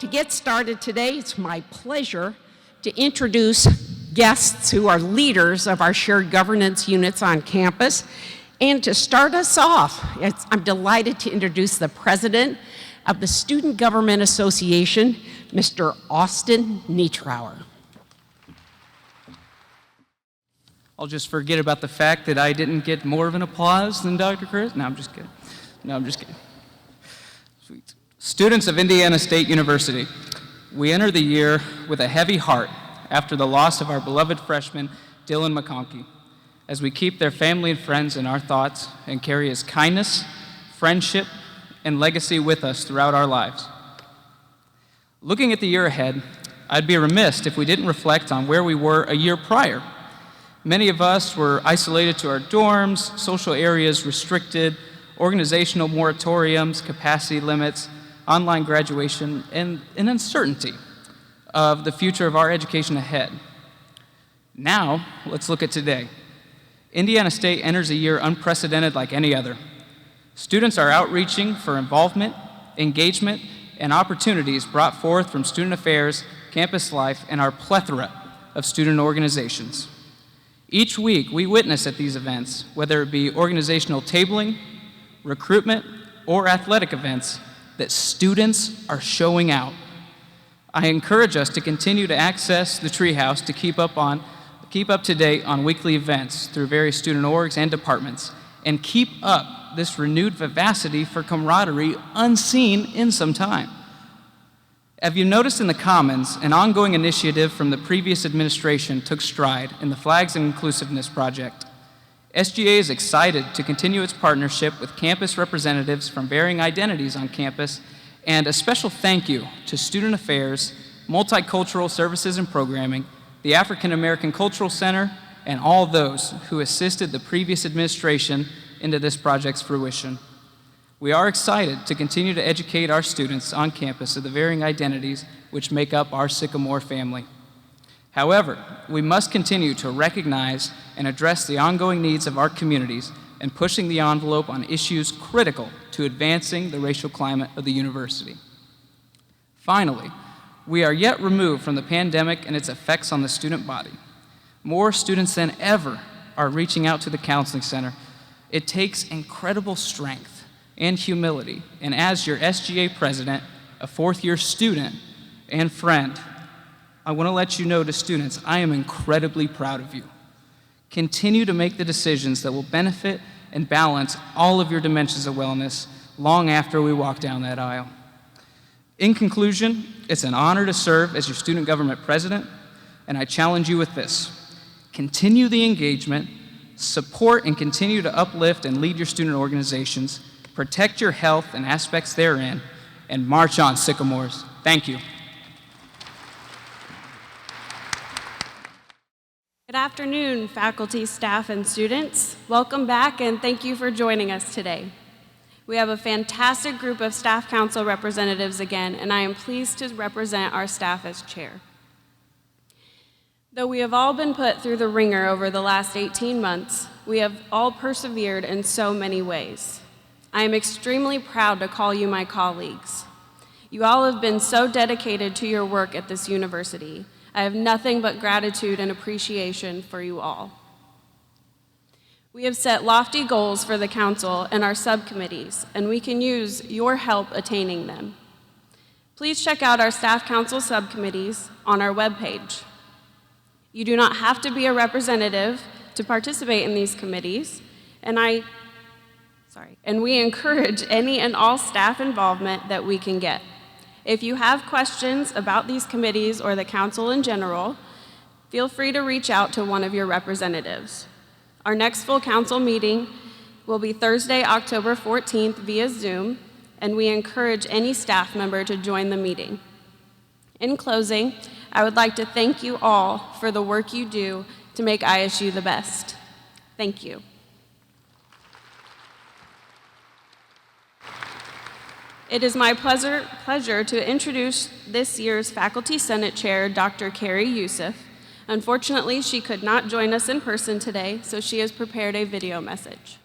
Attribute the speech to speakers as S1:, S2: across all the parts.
S1: To get started today, it's my pleasure to introduce guests who are leaders of our shared governance units on campus. And to start us off, I'm delighted to introduce the president of the Student Government Association, Mr. Austin Nietrauer.
S2: I'll just forget about the fact that I didn't get more of an applause than Dr. Chris. No, I'm just kidding. Sweet. Students of Indiana State University, we enter the year with a heavy heart after the loss of our beloved freshman, Dylan McConkey, as we keep their family and friends in our thoughts and carry his kindness, friendship, and legacy with us throughout our lives. Looking at the year ahead, I'd be remiss if we didn't reflect on where we were a year prior. Many of us were isolated to our dorms, social areas restricted, organizational moratoriums, capacity limits, online graduation, and an uncertainty of the future of our education ahead. Now, let's look at today. Indiana State enters a year unprecedented like any other. Students are outreaching for involvement, engagement, and opportunities brought forth from student affairs, campus life, and our plethora of student organizations. Each week, we witness at these events, whether it be organizational tabling, recruitment, or athletic events, that students are showing out. I encourage us to continue to access the Treehouse to keep up to date on weekly events through various student orgs and departments, and keep up this renewed vivacity for camaraderie unseen in some time. Have you noticed in the Commons, an ongoing initiative from the previous administration took stride in the Flags and Inclusiveness Project? SGA is excited to continue its partnership with campus representatives from varying identities on campus, and a special thank you to Student Affairs, Multicultural Services and Programming, the African American Cultural Center, and all those who assisted the previous administration into this project's fruition. We are excited to continue to educate our students on campus of the varying identities which make up our Sycamore family. However, we must continue to recognize and address the ongoing needs of our communities and pushing the envelope on issues critical to advancing the racial climate of the university. Finally, we are yet removed from the pandemic and its effects on the student body. More students than ever are reaching out to the Counseling Center. It takes incredible strength and humility, and as your SGA president, a fourth-year student and friend, I want to let you know to students, I am incredibly proud of you. Continue to make the decisions that will benefit and balance all of your dimensions of wellness long after we walk down that aisle. In conclusion, it's an honor to serve as your student government president, and I challenge you with this. Continue the engagement, support and continue to uplift and lead your student organizations, protect your health and aspects therein, and march on, Sycamores. Thank you.
S3: Good afternoon, faculty, staff, and students. Welcome back, and thank you for joining us today. We have a fantastic group of Staff Council representatives again, and I am pleased to represent our staff as chair. Though we have all been put through the ringer over the last 18 months, we have all persevered in so many ways. I am extremely proud to call you my colleagues. You all have been so dedicated to your work at this university. I have nothing but gratitude and appreciation for you all. We have set lofty goals for the council and our subcommittees, and we can use your help attaining them. Please check out our Staff Council subcommittees on our webpage. You do not have to be a representative to participate in these committees, and we encourage any and all staff involvement that we can get. If you have questions about these committees or the council in general, feel free to reach out to one of your representatives. Our next full council meeting will be Thursday, October 14th via Zoom, and we encourage any staff member to join the meeting. In closing, I would like to thank you all for the work you do to make ISU the best. Thank you. It is my pleasure to introduce this year's Faculty Senate Chair, Dr. Carrie Youssef. Unfortunately, she could not join us in person today, so she has prepared a video message.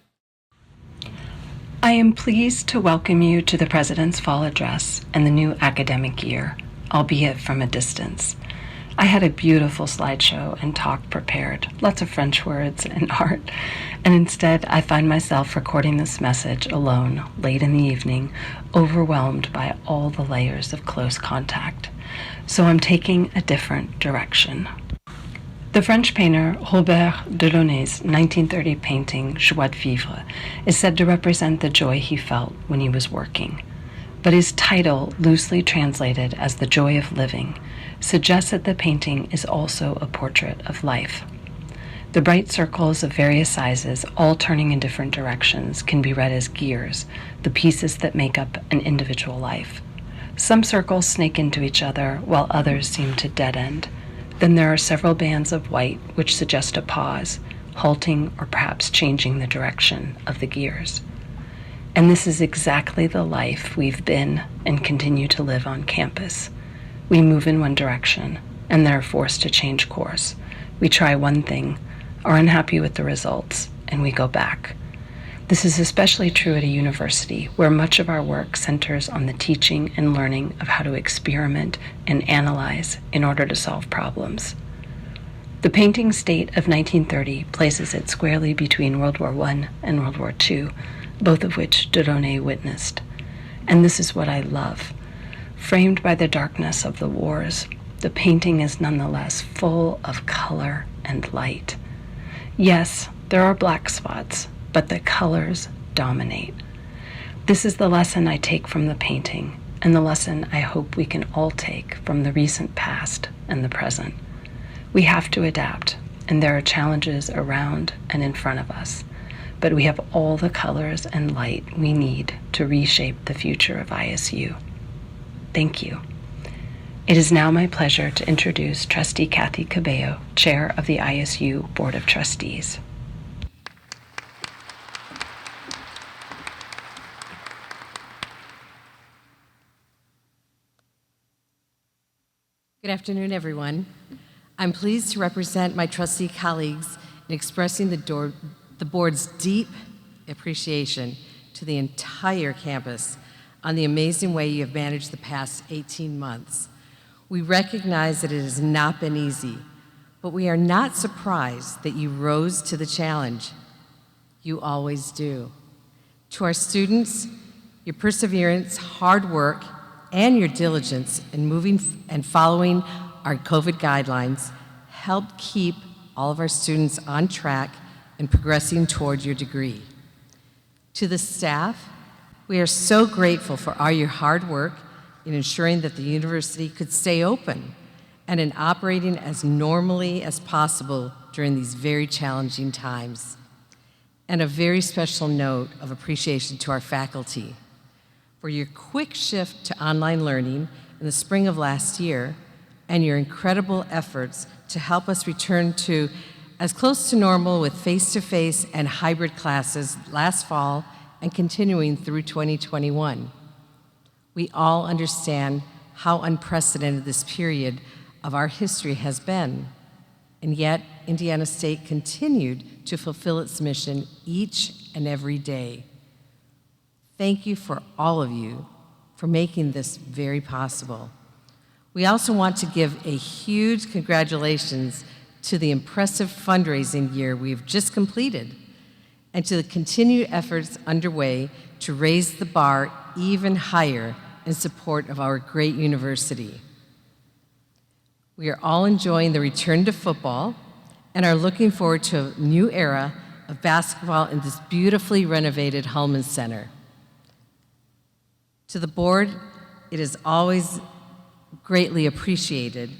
S4: I am pleased to welcome you to the President's Fall Address and the new academic year. albeit from a distance. I had a beautiful slideshow and talk prepared, lots of French words and art, and instead I find myself recording this message alone, late in the evening, overwhelmed by all the layers of close contact. So I'm taking a different direction. The French painter Robert Delaunay's 1930 painting Joie de Vivre is said to represent the joy he felt when he was working. But his title, loosely translated as The Joy of Living, suggests that the painting is also a portrait of life. The bright circles of various sizes, all turning in different directions, can be read as gears, the pieces that make up an individual life. Some circles snake into each other, while others seem to dead end. Then there are several bands of white which suggest a pause, halting or perhaps changing the direction of the gears. And this is exactly the life we've been and continue to live on campus. We move in one direction, and then are forced to change course. We try one thing, are unhappy with the results, and we go back. This is especially true at a university, where much of our work centers on the teaching and learning of how to experiment and analyze in order to solve problems. The painting State of 1930 places it squarely between World War I and World War II, both of which Delaunay witnessed. And this is what I love. Framed by the darkness of the wars, the painting is nonetheless full of color and light. Yes, there are black spots, but the colors dominate. This is the lesson I take from the painting, and the lesson I hope we can all take from the recent past and the present. We have to adapt, and there are challenges around and in front of us, but we have all the colors and light we need to reshape the future of ISU. Thank you. It is now my pleasure to introduce Trustee Kathy Cabello, Chair of the ISU Board of Trustees.
S5: Good afternoon, everyone. I'm pleased to represent my trustee colleagues in expressing the board's deep appreciation to the entire campus on the amazing way you have managed the past 18 months. We recognize that it has not been easy, but we are not surprised that you rose to the challenge. You always do. To our students, your perseverance, hard work, and your diligence in moving and following our COVID guidelines helped keep all of our students on track and progressing toward your degree. To the staff, we are so grateful for all your hard work in ensuring that the university could stay open and in operating as normally as possible during these very challenging times. And a very special note of appreciation to our faculty for your quick shift to online learning in the spring of last year and your incredible efforts to help us return to as close to normal with face-to-face and hybrid classes last fall and continuing through 2021. We all understand how unprecedented this period of our history has been, and yet Indiana State continued to fulfill its mission each and every day. Thank you for all of you for making this very possible. We also want to give a huge congratulations to the impressive fundraising year we've just completed and to the continued efforts underway to raise the bar even higher in support of our great university. We are all enjoying the return to football and are looking forward to a new era of basketball in this beautifully renovated Hulman Center. To the board, it is always greatly appreciated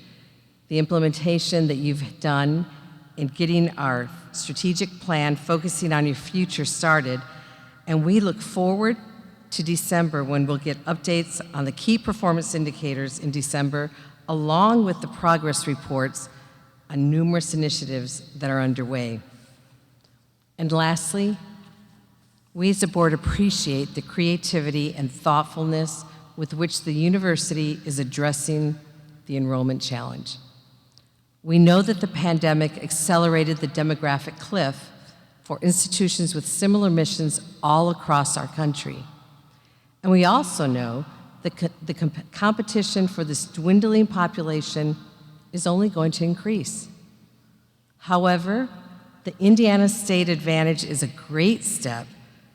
S5: the implementation that you've done in getting our strategic plan focusing on your future started, and we look forward to December when we'll get updates on the key performance indicators in December, along with the progress reports on numerous initiatives that are underway. And lastly, we as a board appreciate the creativity and thoughtfulness with which the university is addressing the enrollment challenge. We know that the pandemic accelerated the demographic cliff for institutions with similar missions all across our country. And we also know competition for this dwindling population is only going to increase. However, the Indiana State Advantage is a great step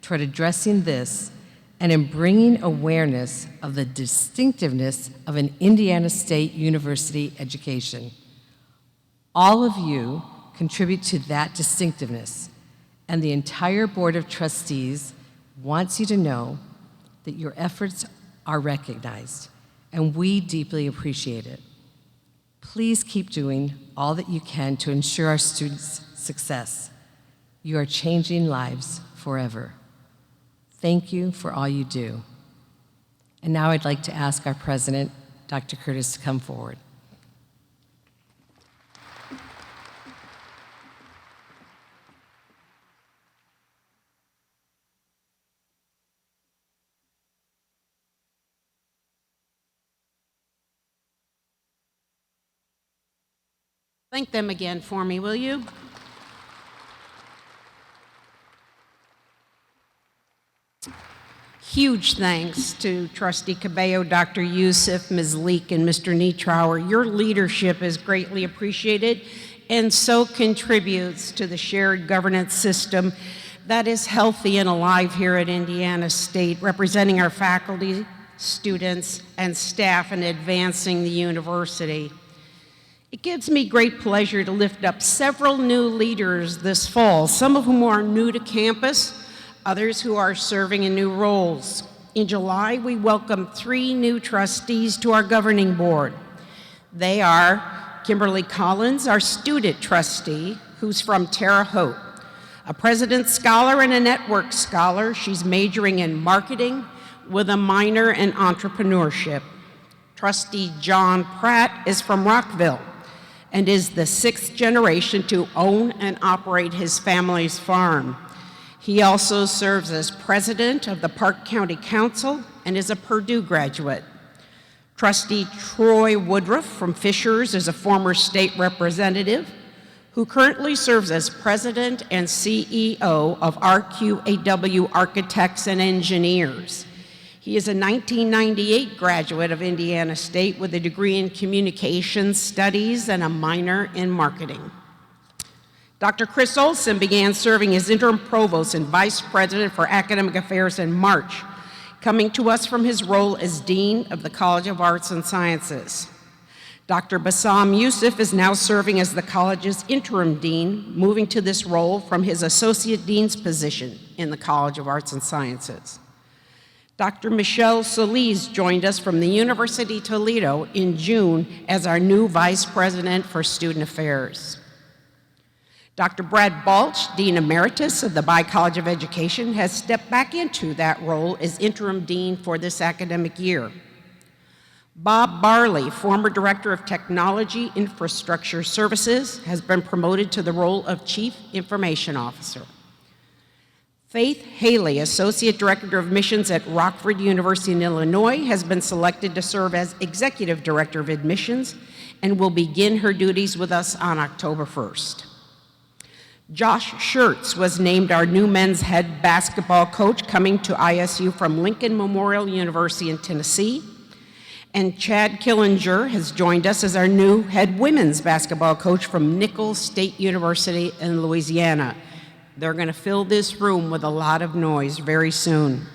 S5: toward addressing this and in bringing awareness of the distinctiveness of an Indiana State University education. All of you contribute to that distinctiveness, and the entire Board of Trustees wants you to know that your efforts are recognized, and we deeply appreciate it. Please keep doing all that you can to ensure our students' success. You are changing lives forever. Thank you for all you do. And now I'd like to ask our president, Dr. Curtis, to come forward.
S1: Thank them again for me, will you? Huge thanks to Trustee Cabello, Dr. Youssef, Ms. Leek, and Mr. Nietrauer. Your leadership is greatly appreciated and so contributes to the shared governance system that is healthy and alive here at Indiana State, representing our faculty, students, and staff in advancing the university. It gives me great pleasure to lift up several new leaders this fall, some of whom are new to campus, others who are serving in new roles. In July, we welcomed 3 new trustees to our governing board. They are Kimberly Collins, our student trustee, who's from Terre Haute, a President's Scholar and a Network Scholar. She's majoring in marketing with a minor in entrepreneurship. Trustee John Pratt is from Rockville and is the 6th generation to own and operate his family's farm. He also serves as president of the Park County Council and is a Purdue graduate. Trustee Troy Woodruff from Fishers is a former state representative who currently serves as president and CEO of RQAW Architects and Engineers. He is a 1998 graduate of Indiana State with a degree in communications studies and a minor in marketing. Dr. Chris Olson began serving as interim provost and vice president for academic affairs in March, coming to us from his role as dean of the College of Arts and Sciences. Dr. Bassam Youssef is now serving as the college's interim dean, moving to this role from his associate dean's position in the College of Arts and Sciences. Dr. Michelle Solis joined us from the University of Toledo in June as our new Vice President for Student Affairs. Dr. Brad Balch, Dean Emeritus of the Bayh College of Education, has stepped back into that role as Interim Dean for this academic year. Bob Barley, former Director of Technology Infrastructure Services, has been promoted to the role of Chief Information Officer. Faith Haley, Associate Director of Admissions at Rockford University in Illinois, has been selected to serve as Executive Director of Admissions and will begin her duties with us on October 1st. Josh Schertz was named our new men's head basketball coach, coming to ISU from Lincoln Memorial University in Tennessee. And Chad Killinger has joined us as our new head women's basketball coach from Nichols State University in Louisiana. They're going to fill this room with a lot of noise very soon.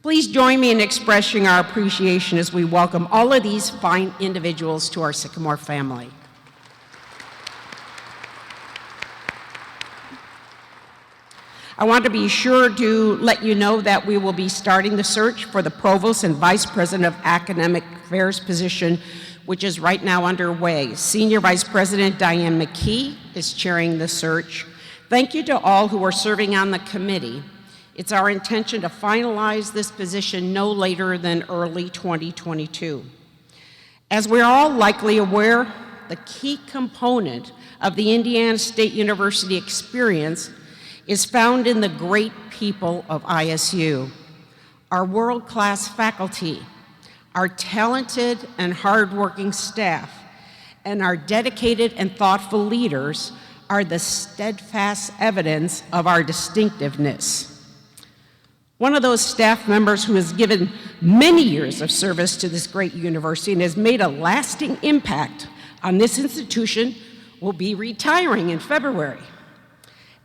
S1: Please join me in expressing our appreciation as we welcome all of these fine individuals to our Sycamore family. I want to be sure to let you know that we will be starting the search for the Provost and Vice President of Academic Affairs position, which is right now underway. Senior Vice President Diane McKee is chairing the search. Thank you to all who are serving on the committee. It's our intention to finalize this position no later than early 2022. As we're all likely aware, the key component of the Indiana State University experience is found in the great people of ISU, our world-class faculty, our talented and hardworking staff, and our dedicated and thoughtful leaders are the steadfast evidence of our distinctiveness. One of those staff members who has given many years of service to this great university and has made a lasting impact on this institution will be retiring in February.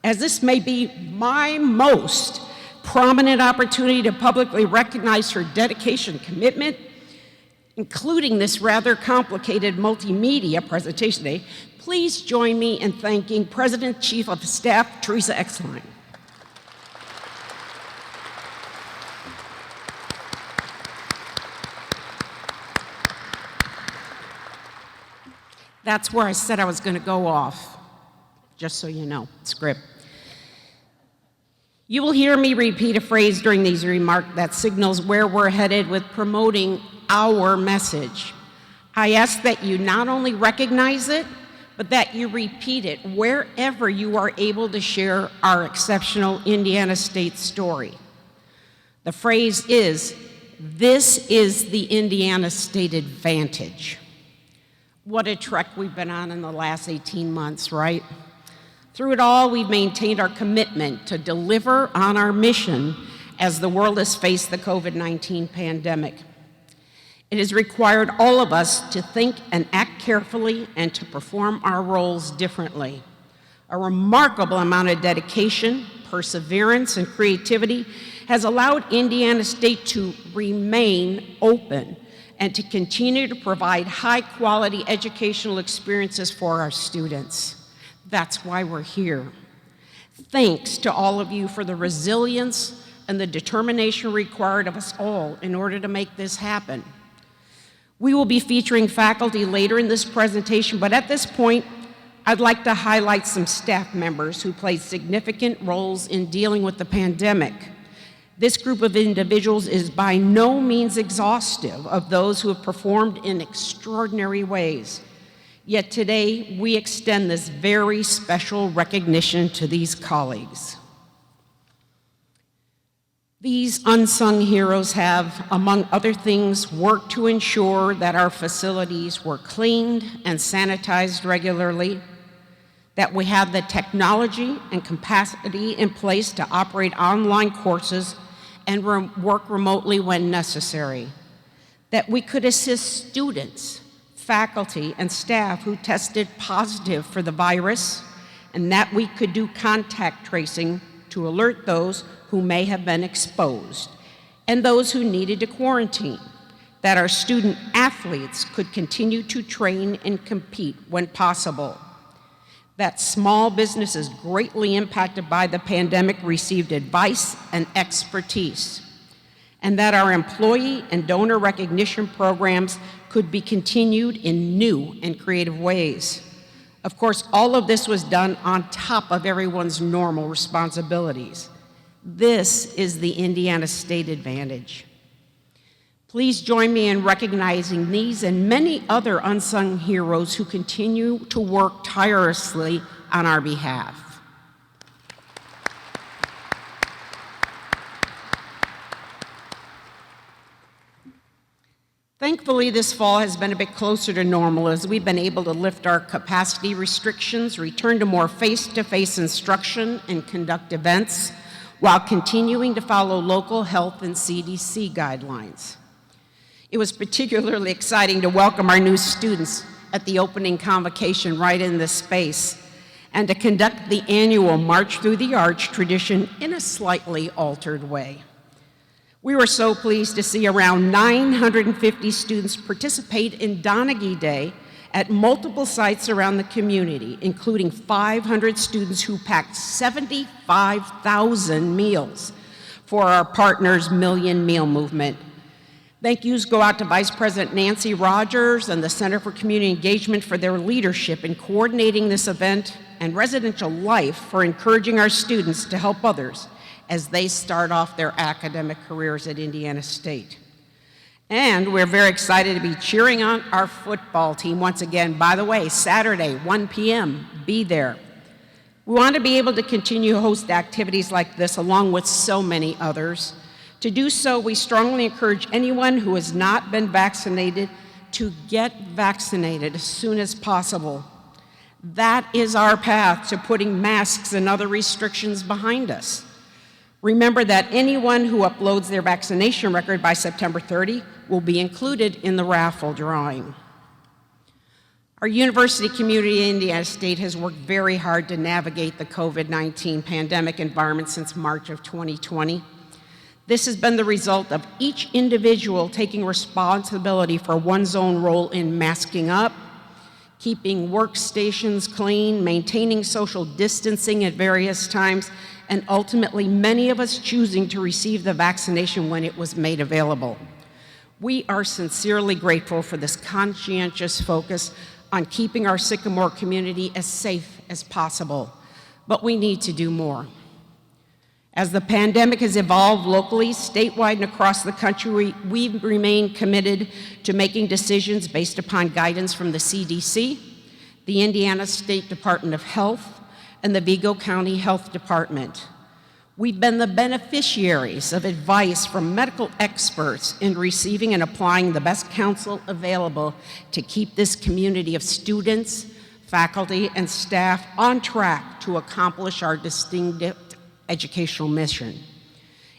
S1: As this may be my most prominent opportunity to publicly recognize her dedication and commitment, including this rather complicated multimedia presentation today, please join me in thanking President Chief of Staff Teresa Exline. That's where I said I was going to go off, just so you know, script. You will hear me repeat a phrase during these remarks that signals where we're headed with promoting our message. I ask that you not only recognize it, but that you repeat it wherever you are able to share our exceptional Indiana State story. The phrase is, "This is the Indiana State advantage." What a trek we've been on in the last 18 months, right? Through it all, we've maintained our commitment to deliver on our mission as the world has faced the COVID-19 pandemic. It has required all of us to think and act carefully and to perform our roles differently. A remarkable amount of dedication, perseverance, and creativity has allowed Indiana State to remain open and to continue to provide high-quality educational experiences for our students. That's why we're here. Thanks to all of you for the resilience and the determination required of us all in order to make this happen. We will be featuring faculty later in this presentation, but at this point, I'd like to highlight some staff members who played significant roles in dealing with the pandemic. This group of individuals is by no means exhaustive of those who have performed in extraordinary ways. Yet today, we extend this very special recognition to these colleagues. These unsung heroes have, among other things, worked to ensure that our facilities were cleaned and sanitized regularly, that we have the technology and capacity in place to operate online courses and work remotely when necessary, that we could assist students, faculty, and staff who tested positive for the virus, and that we could do contact tracing to alert those who may have been exposed, and those who needed to quarantine, that our student athletes could continue to train and compete when possible, that small businesses greatly impacted by the pandemic received advice and expertise, and that our employee and donor recognition programs could be continued in new and creative ways. Of course, all of this was done on top of everyone's normal responsibilities. This is the Indiana State advantage. Please join me in recognizing these and many other unsung heroes who continue to work tirelessly on our behalf. Thankfully, this fall has been a bit closer to normal as we've been able to lift our capacity restrictions, return to more face-to-face instruction, and conduct events while continuing to follow local health and CDC guidelines. It was particularly exciting to welcome our new students at the opening convocation right in this space and to conduct the annual March Through the Arch tradition in a slightly altered way. We were so pleased to see around 950 students participate in Donaghy Day at multiple sites around the community, including 500 students who packed 75,000 meals for our partners' Million Meal Movement. Thank yous go out to Vice President Nancy Rogers and the Center for Community Engagement for their leadership in coordinating this event, and Residential Life for encouraging our students to help others as they start off their academic careers at Indiana State. And we're very excited to be cheering on our football team once again. By the way, Saturday, 1 p.m., be there. We want to be able to continue to host activities like this along with so many others. To do so, we strongly encourage anyone who has not been vaccinated to get vaccinated as soon as possible. That is our path to putting masks and other restrictions behind us. Remember that anyone who uploads their vaccination record by September 30 will be included in the raffle drawing. Our university community in Indiana State has worked very hard to navigate the COVID-19 pandemic environment since March of 2020. This has been the result of each individual taking responsibility for one's own role in masking up, keeping workstations clean, maintaining social distancing at various times, and ultimately many of us choosing to receive the vaccination when it was made available. We are sincerely grateful for this conscientious focus on keeping our Sycamore community as safe as possible, but we need to do more. As the pandemic has evolved locally, statewide, and across the country, we remain committed to making decisions based upon guidance from the CDC, the Indiana State Department of Health, and the Vigo County Health Department. We've been the beneficiaries of advice from medical experts in receiving and applying the best counsel available to keep this community of students, faculty, and staff on track to accomplish our distinctive educational mission.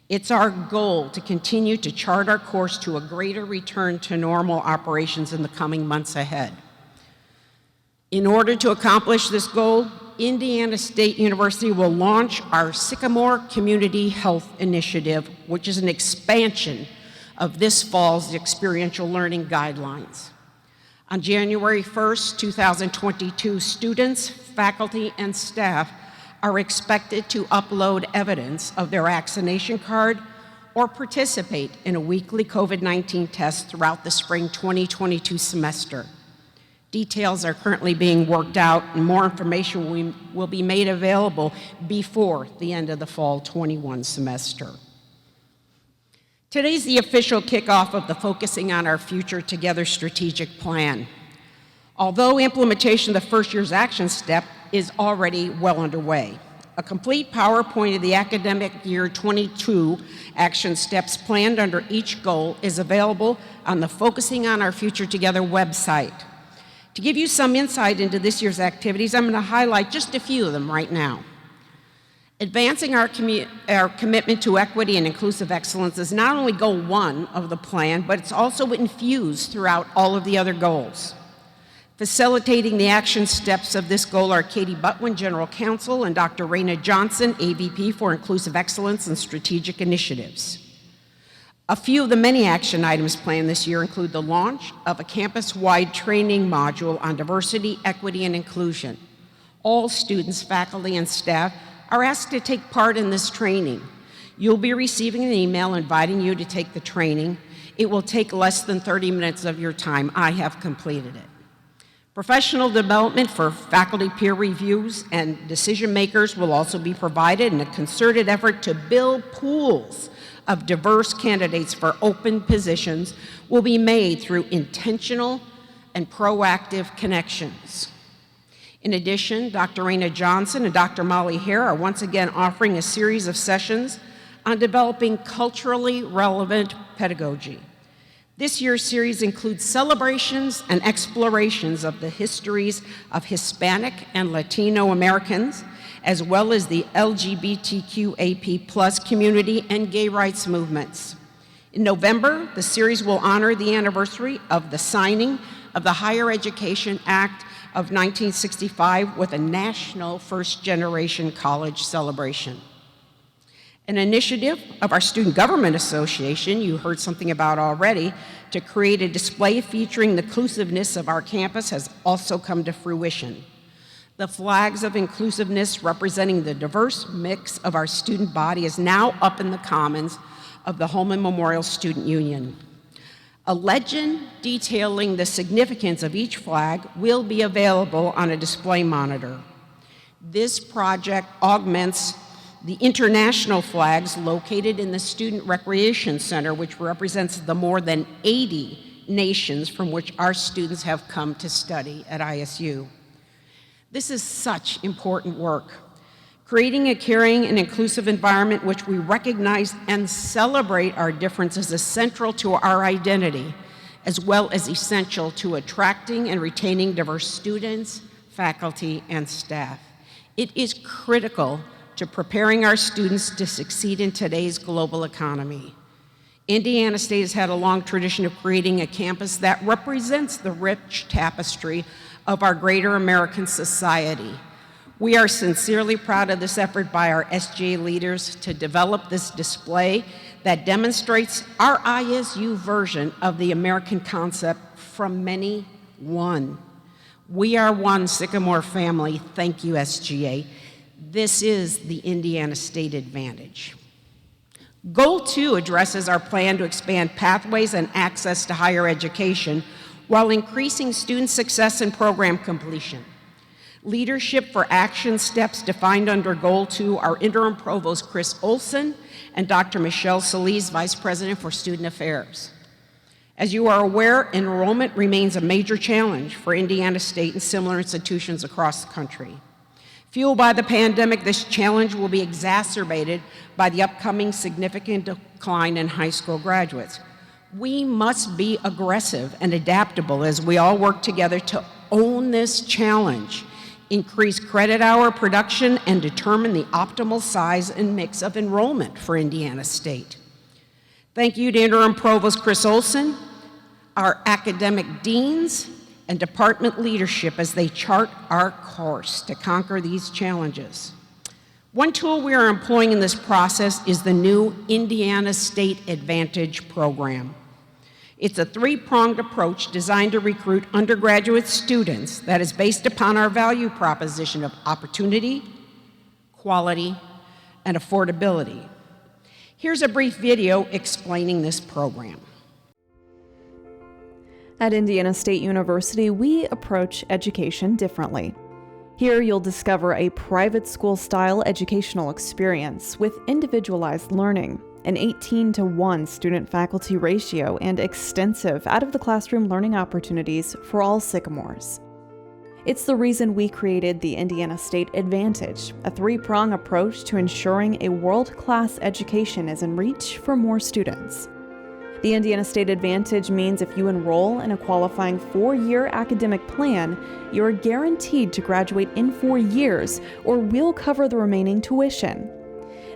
S1: It's our goal to continue to chart our course to a greater return to normal operations in the coming months ahead. In order to accomplish this goal, Indiana State University will launch our Sycamore Community Health Initiative, which is an expansion of this fall's experiential learning guidelines. On January 1st, 2022, students, faculty, and staff are expected to upload evidence of their vaccination card or participate in a weekly COVID-19 test throughout the spring 2022 semester. Details are currently being worked out, and more information will be made available before the end of the fall 21 semester. Today's the official kickoff of the Focusing on Our Future Together strategic plan. Although implementation of the first year's action step is already well underway, a complete PowerPoint of the academic year 22 action steps planned under each goal is available on the Focusing on Our Future Together website. To give you some insight into this year's activities, I'm going to highlight just a few of them right now. Advancing our commitment to equity and inclusive excellence is not only goal one of the plan, but it's also infused throughout all of the other goals. Facilitating the action steps of this goal are Katie Butwin, General Counsel, and Dr. Raina Johnson, AVP for Inclusive Excellence and Strategic Initiatives. A few of the many action items planned this year include the launch of a campus-wide training module on diversity, equity, and inclusion. All students, faculty, and staff are asked to take part in this training. You'll be receiving an email inviting you to take the training. It will take less than 30 minutes of your time. I have completed it. Professional development for faculty peer reviews and decision makers will also be provided in a concerted effort to build pools of diverse candidates for open positions will be made through intentional and proactive connections. In addition, Dr. Raina Johnson and Dr. Molly Hare are once again offering a series of sessions on developing culturally relevant pedagogy. This year's series includes celebrations and explorations of the histories of Hispanic and Latino Americans, as well as the LGBTQAP+ community and gay rights movements. In November, the series will honor the anniversary of the signing of the Higher Education Act of 1965 with a national first-generation college celebration. An initiative of our Student Government Association, you heard something about already, to create a display featuring the inclusiveness of our campus has also come to fruition. The flags of inclusiveness representing the diverse mix of our student body is now up in the commons of the Holman Memorial Student Union. A legend detailing the significance of each flag will be available on a display monitor. This project augments the international flags located in the Student Recreation Center, which represents the more than 80 nations from which our students have come to study at ISU. This is such important work. Creating a caring and inclusive environment which we recognize and celebrate our differences is central to our identity, as well as essential to attracting and retaining diverse students, faculty, and staff. It is critical to preparing our students to succeed in today's global economy. Indiana State has had a long tradition of creating a campus that represents the rich tapestry of our greater American society. We are sincerely proud of this effort by our SGA leaders to develop this display that demonstrates our ISU version of the American concept from many one. We are one Sycamore family. Thank you, SGA. This is the Indiana State advantage. Goal 2 addresses our plan to expand pathways and access to higher education while increasing student success and program completion. Leadership for action steps defined under Goal 2 are Interim Provost Chris Olson and Dr. Michelle Solis, Vice President for Student Affairs. As you are aware, enrollment remains a major challenge for Indiana State and similar institutions across the country. Fueled by the pandemic, this challenge will be exacerbated by the upcoming significant decline in high school graduates. We must be aggressive and adaptable as we all work together to own this challenge, increase credit hour production, and determine the optimal size and mix of enrollment for Indiana State. Thank you to Interim Provost Chris Olson, our academic deans, and department leadership as they chart our course to conquer these challenges. One tool we are employing in this process is the new Indiana State Advantage program. It's a three-pronged approach designed to recruit undergraduate students that is based upon our value proposition of opportunity, quality, and affordability. Here's a brief video explaining this program.
S6: At Indiana State University, we approach education differently. Here you'll discover a private school-style educational experience with individualized learning, an 18-to-1 student-faculty ratio, and extensive out-of-the-classroom learning opportunities for all Sycamores. It's the reason we created the Indiana State Advantage, a three-prong approach to ensuring a world-class education is in reach for more students. The Indiana State Advantage means if you enroll in a qualifying 4-year academic plan, you are guaranteed to graduate in 4 years, or we'll cover the remaining tuition.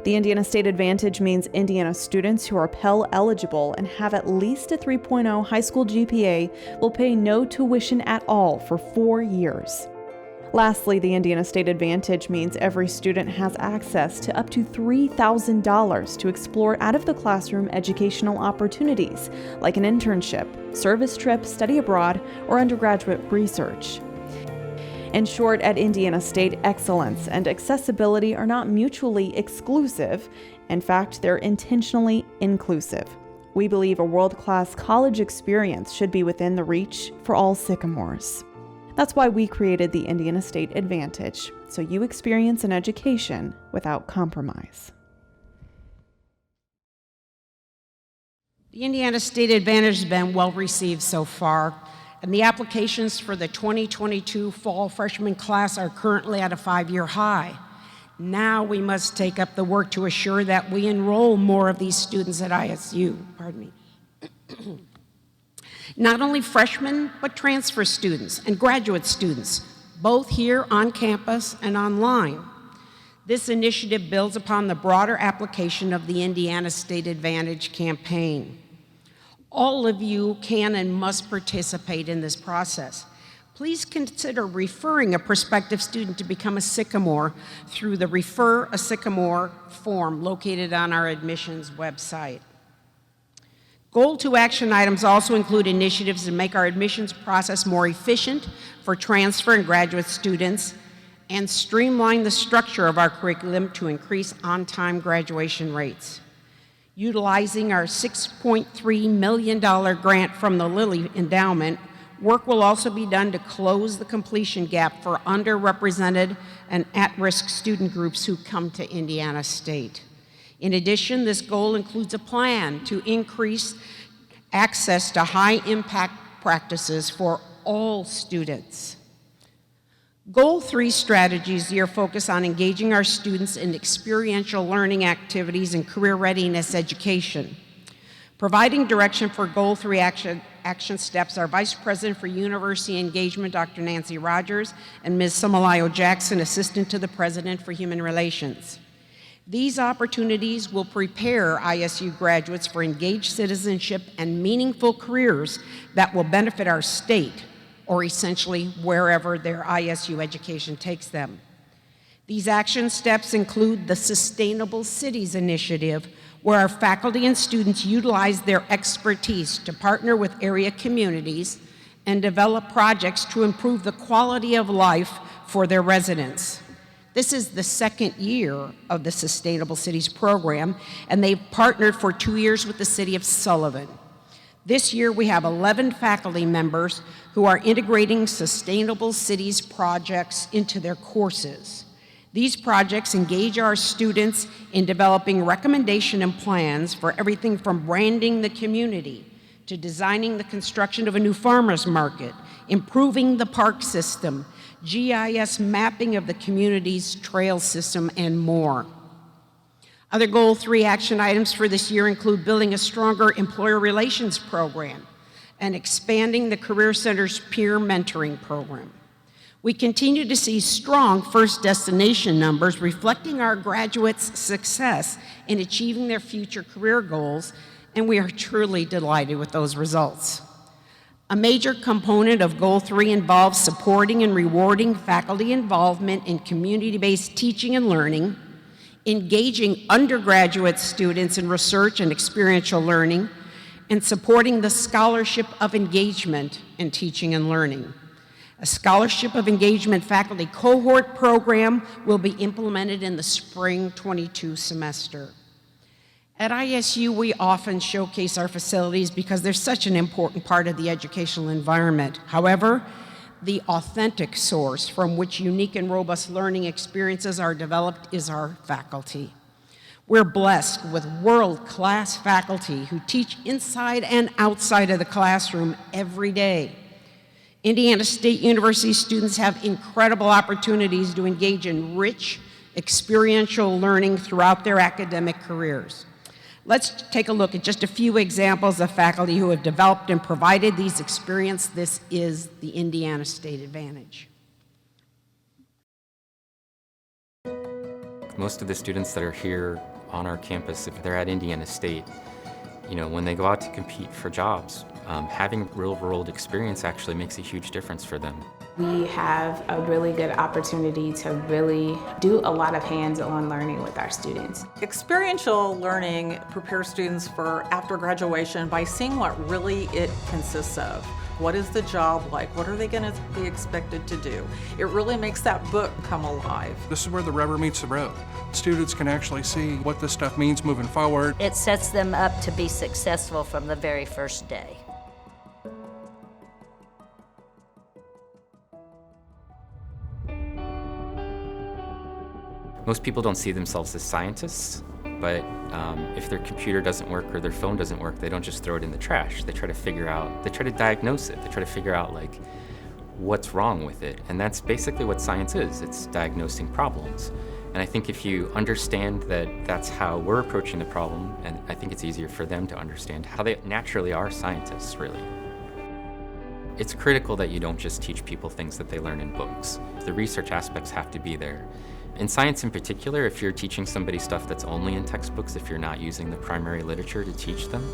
S6: The Indiana State Advantage means Indiana students who are Pell eligible and have at least a 3.0 high school GPA will pay no tuition at all for 4 years. Lastly, the Indiana State Advantage means every student has access to up to $3,000 to explore out-of-the-classroom educational opportunities like an internship, service trip, study abroad, or undergraduate research. In short, at Indiana State, excellence and accessibility are not mutually exclusive. In fact, they're intentionally inclusive. We believe a world-class college experience should be within the reach for all Sycamores. That's why we created the Indiana State Advantage, so you experience an education without compromise.
S1: The Indiana State Advantage has been well received so far, and the applications for the 2022 fall freshman class are currently at a 5-year high. Now we must take up the work to assure that we enroll more of these students at ISU. Not only freshmen, but transfer students and graduate students, both here on campus and online. This initiative builds upon the broader application of the Indiana State Advantage campaign. All of you can and must participate in this process. Please consider referring a prospective student to become a Sycamore through the Refer a Sycamore form located on our admissions website. Goal 2 action items also include initiatives to make our admissions process more efficient for transfer and graduate students and streamline the structure of our curriculum to increase on-time graduation rates. Utilizing our $6.3 million grant from the Lilly Endowment, work will also be done to close the completion gap for underrepresented and at-risk student groups who come to Indiana State. In addition, this goal includes a plan to increase access to high-impact practices for all students. Goal 3 strategies here focus on engaging our students in experiential learning activities and career readiness education. Providing direction for Goal 3 action steps are Vice President for University Engagement, Dr. Nancy Rogers, and Ms. Samalayo Jackson, Assistant to the President for Human Relations. These opportunities will prepare ISU graduates for engaged citizenship and meaningful careers that will benefit our state, or essentially wherever their ISU education takes them. These action steps include the Sustainable Cities Initiative, where our faculty and students utilize their expertise to partner with area communities and develop projects to improve the quality of life for their residents. This is the second year of the Sustainable Cities program, and they've partnered for 2 years with the City of Sullivan. This year, we have 11 faculty members who are integrating Sustainable Cities projects into their courses. These projects engage our students in developing recommendation and plans for everything from branding the community to designing the construction of a new farmer's market, improving the park system, GIS mapping of the community's trail system, and more. Other Goal 3 action items for this year include building a stronger employer relations program and expanding the Career Center's peer mentoring program. We continue to see strong first destination numbers reflecting our graduates' success in achieving their future career goals, and we are truly delighted with those results. A major component of Goal 3 involves supporting and rewarding faculty involvement in community-based teaching and learning, engaging undergraduate students in research and experiential learning, and supporting the Scholarship of Engagement in teaching and learning. A Scholarship of Engagement faculty cohort program will be implemented in the spring 22 semester. At ISU, we often showcase our facilities because they're such an important part of the educational environment. However, the authentic source from which unique and robust learning experiences are developed is our faculty. We're blessed with world-class faculty who teach inside and outside of the classroom every day. Indiana State University students have incredible opportunities to engage in rich, experiential learning throughout their academic careers. Let's take a look at just a few examples of faculty who have developed and provided these experiences. This is the Indiana State Advantage.
S7: Most of the students that are here on our campus, if they're at Indiana State, when they go out to compete for jobs, having real-world experience actually makes a huge difference for them.
S8: We have a really good opportunity to really do a lot of hands-on learning with our students.
S9: Experiential learning prepares students for after graduation by seeing what really it consists of. What is the job like? What are they going to be expected to do? It really makes that book come alive.
S10: This is where the rubber meets the road. Students can actually see what this stuff means moving forward.
S11: It sets them up to be successful from the very first day.
S7: Most people don't see themselves as scientists, but if their computer doesn't work or their phone doesn't work, they don't just throw it in the trash. They try to diagnose it. They try to figure out what's wrong with it. And that's basically what science is. It's diagnosing problems. And I think if you understand that that's how we're approaching the problem, and I think it's easier for them to understand how they naturally are scientists, really. It's critical that you don't just teach people things that they learn in books. The research aspects have to be there. In science in particular, if you're teaching somebody stuff that's only in textbooks, if you're not using the primary literature to teach them,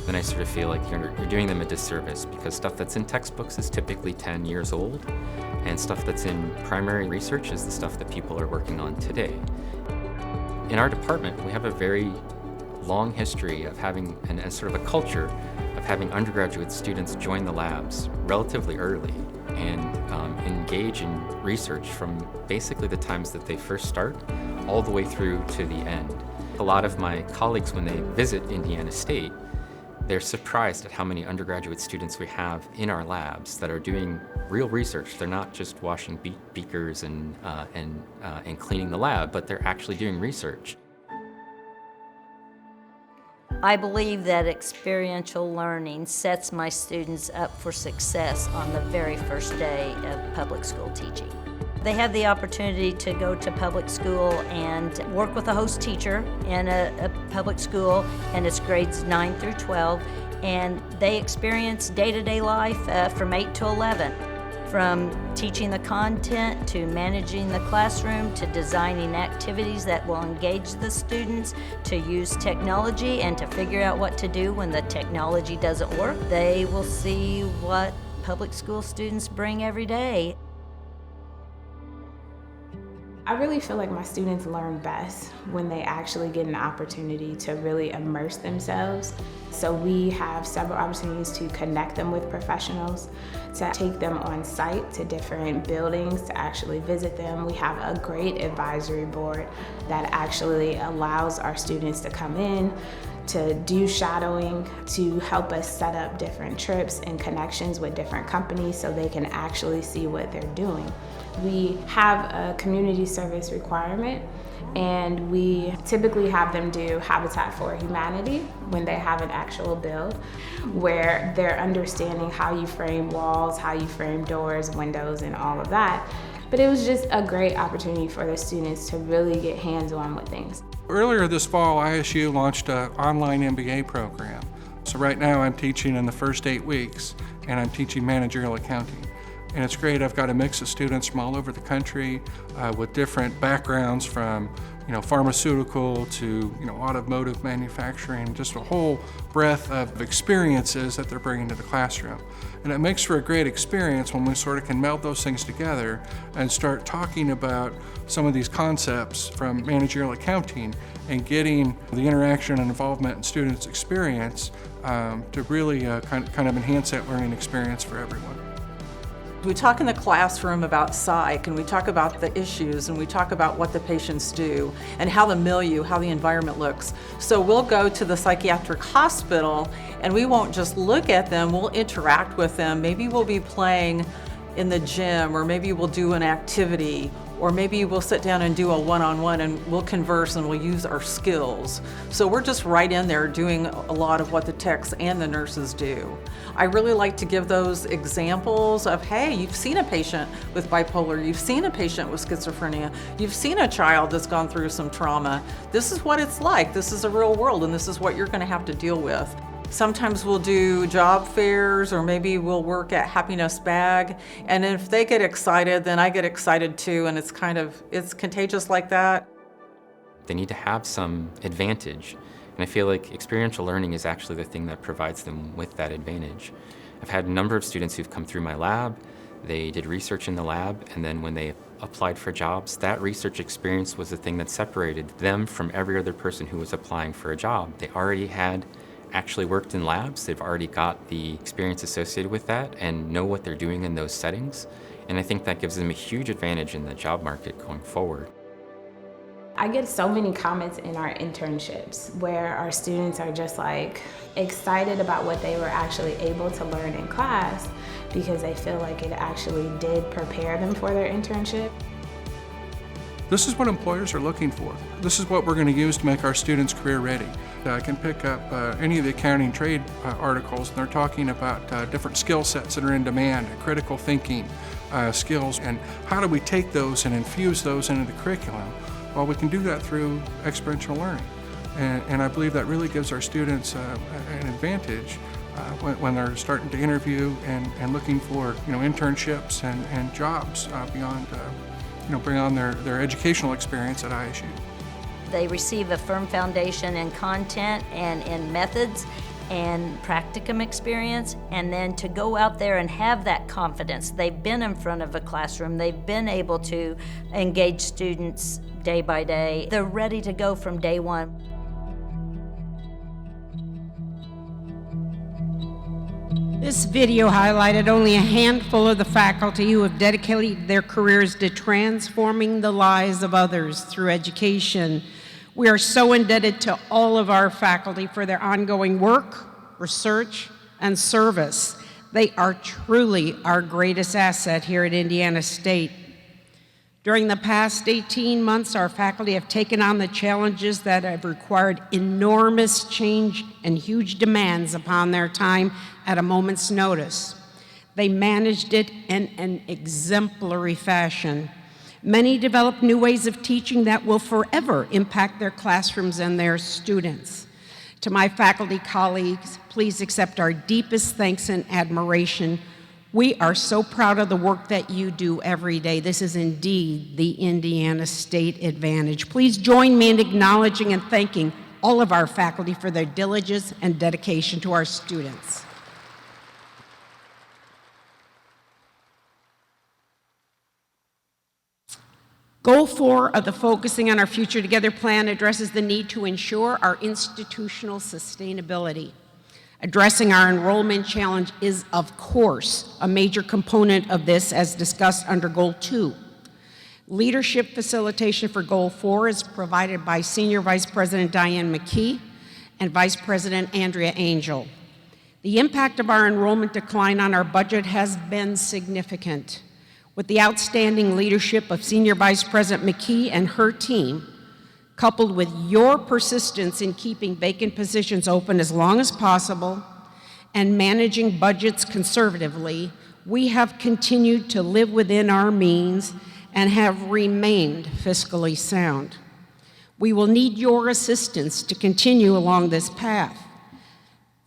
S7: then I sort of feel like you're doing them a disservice, because stuff that's in textbooks is typically 10 years old, and stuff that's in primary research is the stuff that people are working on today. In our department, we have a very long history of having, and sort of a culture of having undergraduate students join the labs relatively early and engage in research from basically the times that they first start all the way through to the end. A lot of my colleagues, when they visit Indiana State, they're surprised at how many undergraduate students we have in our labs that are doing real research. They're not just washing beakers and cleaning the lab, but they're actually doing research.
S11: I believe that experiential learning sets my students up for success on the very first day of public school teaching. They have the opportunity to go to public school and work with a host teacher in a public school, and it's grades 9 through 12, and they experience day-to-day life from 8 to 11. from teaching the content to managing the classroom to designing activities that will engage the students, to use technology and to figure out what to do when the technology doesn't work. They will see what public school students bring every day.
S8: I really feel like my students learn best when they actually get an opportunity to really immerse themselves. So we have several opportunities to connect them with professionals, to take them on site to different buildings, to actually visit them. We have a great advisory board that actually allows our students to come in, to do shadowing, to help us set up different trips and connections with different companies so they can actually see what they're doing. We have a community service requirement, and we typically have them do Habitat for Humanity when they have an actual build, where they're understanding how you frame walls, how you frame doors, windows, and all of that. But it was just a great opportunity for the students to really get hands-on with things.
S10: Earlier this fall, ISU launched an online MBA program. So right now I'm teaching in the first 8 weeks, and I'm teaching managerial accounting. And it's great. I've got a mix of students from all over the country with different backgrounds, from pharmaceutical to automotive manufacturing, just a whole breadth of experiences that they're bringing to the classroom. And it makes for a great experience when we sort of can meld those things together and start talking about some of these concepts from managerial accounting and getting the interaction and involvement in students' experience to really kind of enhance that learning experience for everyone.
S9: We talk in the classroom about psych, and we talk about the issues, and we talk about what the patients do, and how the milieu, how the environment looks. So we'll go to the psychiatric hospital, and we won't just look at them, we'll interact with them. Maybe we'll be playing in the gym, or maybe we'll do an activity, or maybe we'll sit down and do a one-on-one and we'll converse and we'll use our skills. So we're just right in there doing a lot of what the techs and the nurses do. I really like to give those examples of, hey, you've seen a patient with bipolar, you've seen a patient with schizophrenia, you've seen a child that's gone through some trauma. This is what it's like, this is a real world, and this is what you're gonna have to deal with. Sometimes we'll do job fairs, or maybe we'll work at Happiness Bag, and if they get excited, then I get excited too, and it's contagious like that.
S7: They need to have some advantage, and I feel like experiential learning is actually the thing that provides them with that advantage. I've had a number of students who've come through my lab, they did research in the lab, and then when they applied for jobs, that research experience was the thing that separated them from every other person who was applying for a job. They already had actually worked in labs, they've already got the experience associated with that and know what they're doing in those settings. And I think that gives them a huge advantage in the job market going forward.
S8: I get so many comments in our internships where our students are just like excited about what they were actually able to learn in class because they feel like it actually did prepare them for their internship.
S10: This is what employers are looking for. This is what we're going to use to make our students career ready. I can pick up any of the accounting trade articles, and they're talking about different skill sets that are in demand, critical thinking skills, and how do we take those and infuse those into the curriculum? Well, we can do that through experiential learning. And I believe that really gives our students an advantage when they're starting to interview and looking for internships and jobs beyond bring on their educational experience at ISU.
S11: They receive a firm foundation in content and in methods and practicum experience, and then to go out there and have that confidence. They've been in front of a classroom, they've been able to engage students day by day. They're ready to go from day one.
S1: This video highlighted only a handful of the faculty who have dedicated their careers to transforming the lives of others through education. We are so indebted to all of our faculty for their ongoing work, research, and service. They are truly our greatest asset here at Indiana State. During the past 18 months, our faculty have taken on the challenges that have required enormous change and huge demands upon their time at a moment's notice. They managed it in an exemplary fashion. Many developed new ways of teaching that will forever impact their classrooms and their students. To my faculty colleagues, please accept our deepest thanks and admiration We are so proud of the work that you do every day. This is indeed the Indiana State advantage. Please join me in acknowledging and thanking all of our faculty for their diligence and dedication to our students. Goal 4 of the Focusing on Our Future Together plan addresses the need to ensure our institutional sustainability. Addressing our enrollment challenge is, of course, a major component of this, as discussed under Goal 2. Leadership facilitation for Goal 4 is provided by Senior Vice President Diane McKee and Vice President Andrea Angel. The impact of our enrollment decline on our budget has been significant. With the outstanding leadership of Senior Vice President McKee and her team, coupled with your persistence in keeping vacant positions open as long as possible and managing budgets conservatively, we have continued to live within our means and have remained fiscally sound. We will need your assistance to continue along this path.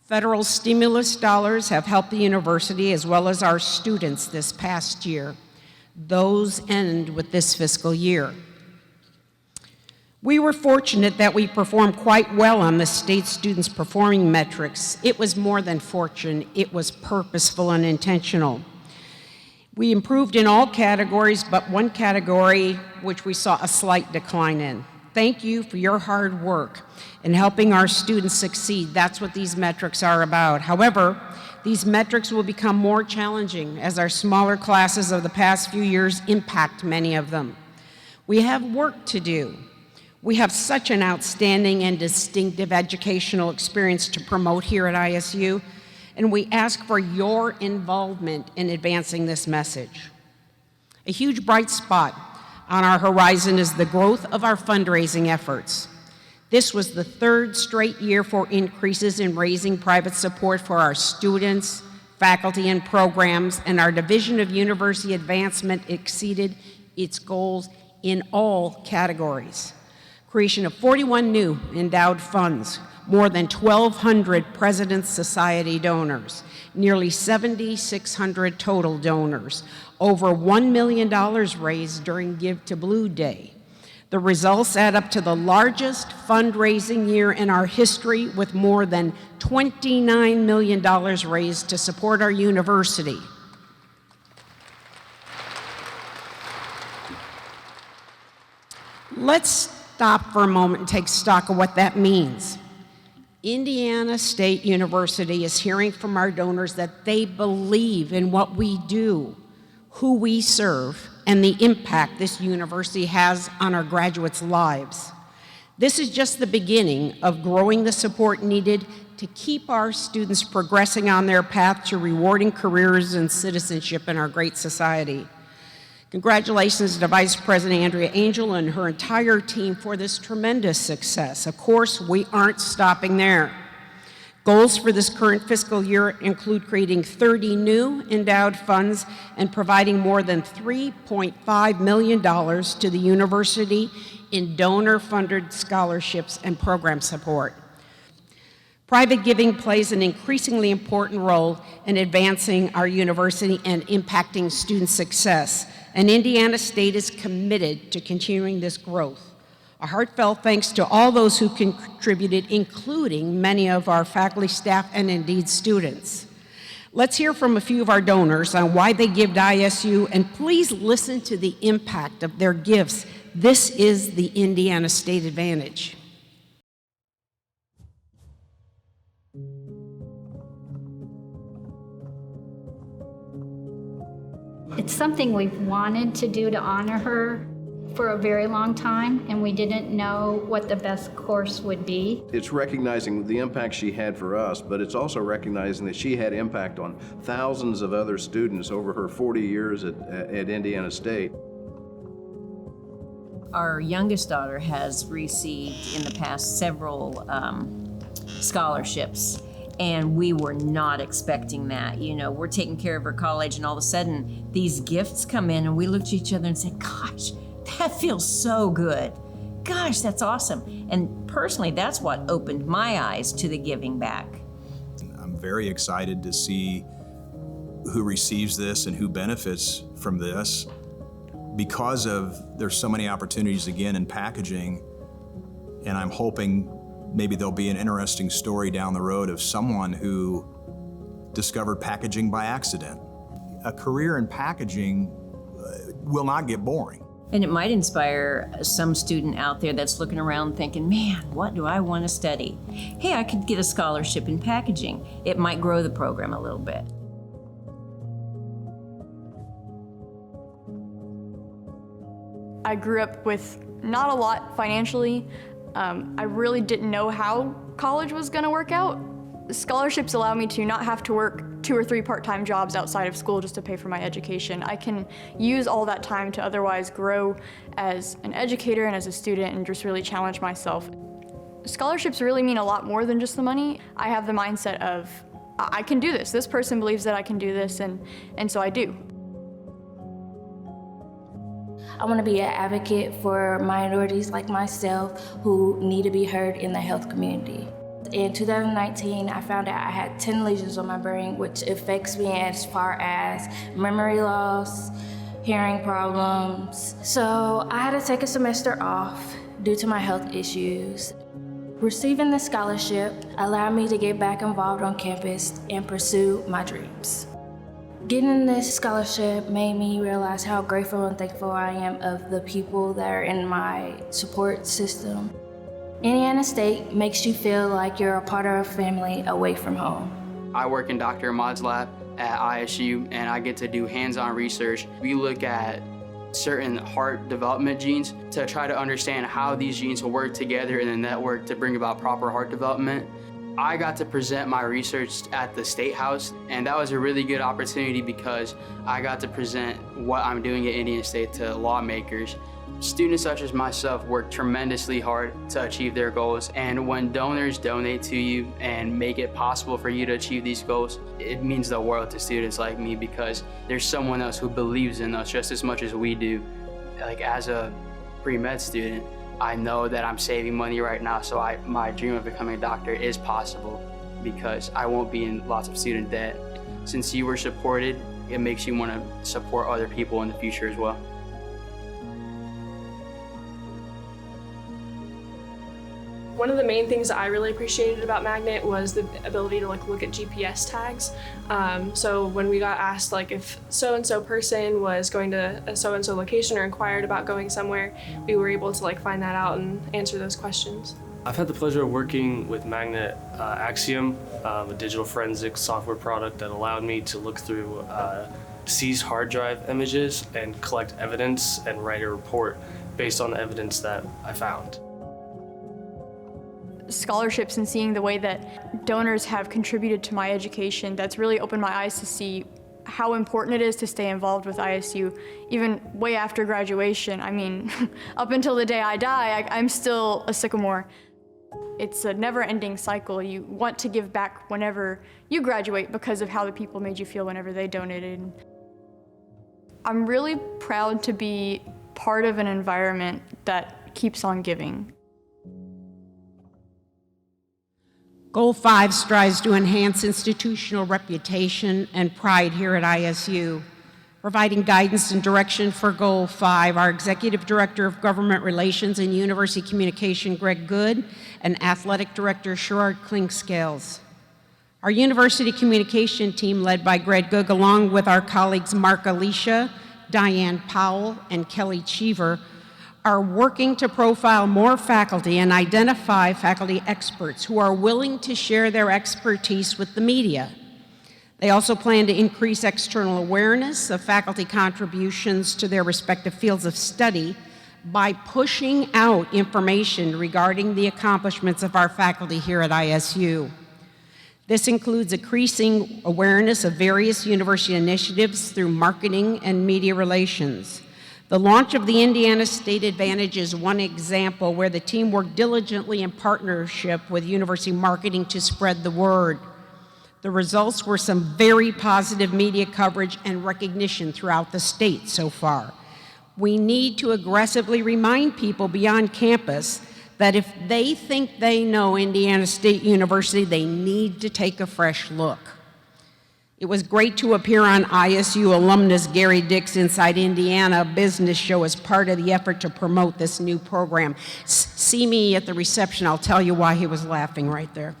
S1: Federal stimulus dollars have helped the university as well as our students this past year. Those end with this fiscal year. We were fortunate that we performed quite well on the state students' performing metrics. It was more than fortune, it was purposeful and intentional. We improved in all categories, but one category which we saw a slight decline in. Thank you for your hard work in helping our students succeed. That's what these metrics are about. However, these metrics will become more challenging as our smaller classes of the past few years impact many of them. We have work to do. We have such an outstanding and distinctive educational experience to promote here at ISU, and we ask for your involvement in advancing this message. A huge bright spot on our horizon is the growth of our fundraising efforts. This was the third straight year for increases in raising private support for our students, faculty, and programs, and our Division of University Advancement exceeded its goals in all categories. Creation of 41 new endowed funds, more than 1,200 President's Society donors, nearly 7,600 total donors, over $1 million raised during Give to Blue Day. The results add up to the largest fundraising year in our history, with more than $29 million raised to support our university. Let's stop for a moment and take stock of what that means. Indiana State University is hearing from our donors that they believe in what we do, who we serve, and the impact this university has on our graduates' lives. This is just the beginning of growing the support needed to keep our students progressing on their path to rewarding careers and citizenship in our great society. Congratulations to Vice President Andrea Angel and her entire team for this tremendous success. Of course, we aren't stopping there. Goals for this current fiscal year include creating 30 new endowed funds and providing more than $3.5 million to the university in donor-funded scholarships and program support. Private giving plays an increasingly important role in advancing our university and impacting student success, and Indiana State is committed to continuing this growth. A heartfelt thanks to all those who contributed, including many of our faculty, staff, and indeed students. Let's hear from a few of our donors on why they give to ISU, and please listen to the impact of their gifts. This is the Indiana State advantage.
S12: It's something we've wanted to do to honor her for a very long time, and we didn't know what the best course would be.
S13: It's recognizing the impact she had for us, but it's also recognizing that she had impact on thousands of other students over her 40 years at Indiana State.
S14: Our youngest daughter has received in the past several scholarships, and we were not expecting that. You know, we're taking care of her college, and all of a sudden these gifts come in, and we looked at each other and said, gosh, that feels so good. Gosh, that's awesome. And personally, that's what opened my eyes to the giving back.
S15: I'm very excited to see who receives this and who benefits from this because of there's so many opportunities again in packaging, and I'm hoping maybe there'll be an interesting story down the road of someone who discovered packaging by accident. A career in packaging will not get boring.
S14: And it might inspire some student out there that's looking around thinking, man, what do I want to study? Hey, I could get a scholarship in packaging. It might grow the program a little bit.
S16: I grew up with not a lot financially. I really didn't know how college was going to work out. Scholarships allow me to not have to work 2 or 3 part-time jobs outside of school just to pay for my education. I can use all that time to otherwise grow as an educator and as a student and just really challenge myself. Scholarships really mean a lot more than just the money. I have the mindset of, I can do this. This person believes that I can do this, and so I do.
S17: I want to be an advocate for minorities like myself who need to be heard in the health community. In 2019, I found out I had 10 lesions on my brain, which affects me as far as memory loss, hearing problems. So I had to take a semester off due to my health issues. Receiving the scholarship allowed me to get back involved on campus and pursue my dreams. Getting this scholarship made me realize how grateful and thankful I am of the people that are in my support system. Indiana State makes you feel like you're a part of a family away from home.
S18: I work in Dr. Ahmad's lab at ISU, and I get to do hands-on research. We look at certain heart development genes to try to understand how these genes will work together in a network to bring about proper heart development. I got to present my research at the State House, and that was a really good opportunity because I got to present what I'm doing at Indiana State to lawmakers. Students such as myself work tremendously hard to achieve their goals, and when donors donate to you and make it possible for you to achieve these goals, it means the world to students like me because there's someone else who believes in us just as much as we do. Like as a pre-med student, I know that I'm saving money right now, so my dream of becoming a doctor is possible because I won't be in lots of student debt. Since you were supported, it makes you want to support other people in the future as well.
S19: One of the main things that I really appreciated about Magnet was the ability to look at GPS tags. So when we got asked if so-and-so person was going to a so-and-so location or inquired about going somewhere, we were able to find that out and answer those questions.
S20: I've had the pleasure of working with Magnet Axiom, a digital forensics software product that allowed me to look through seized hard drive images and collect evidence and write a report based on the evidence that I found.
S16: Scholarships and seeing the way that donors have contributed to my education, that's really opened my eyes to see how important it is to stay involved with ISU, even way after graduation. I mean, up until the day I die, I'm still a Sycamore. It's a never-ending cycle. You want to give back whenever you graduate because of how the people made you feel whenever they donated. I'm really proud to be part of an environment that keeps on giving.
S1: Goal 5 strives to enhance institutional reputation and pride here at ISU. Providing guidance and direction for Goal 5, our Executive Director of Government Relations and University Communication, Greg Good, and Athletic Director, Sherrod Klingscales. Our University Communication team, led by Greg Good, along with our colleagues Mark Alicia, Diane Powell, and Kelly Cheever, are working to profile more faculty and identify faculty experts who are willing to share their expertise with the media. They also plan to increase external awareness of faculty contributions to their respective fields of study by pushing out information regarding the accomplishments of our faculty here at ISU. This includes increasing awareness of various university initiatives through marketing and media relations. The launch of the Indiana State Advantage is one example where the team worked diligently in partnership with university marketing to spread the word. The results were some very positive media coverage and recognition throughout the state so far. We need to aggressively remind people beyond campus that if they think they know Indiana State University, they need to take a fresh look. It was great to appear on ISU alumnus Gary Dick's Inside Indiana business show as part of the effort to promote this new program. See me at the reception, I'll tell you why he was laughing right there.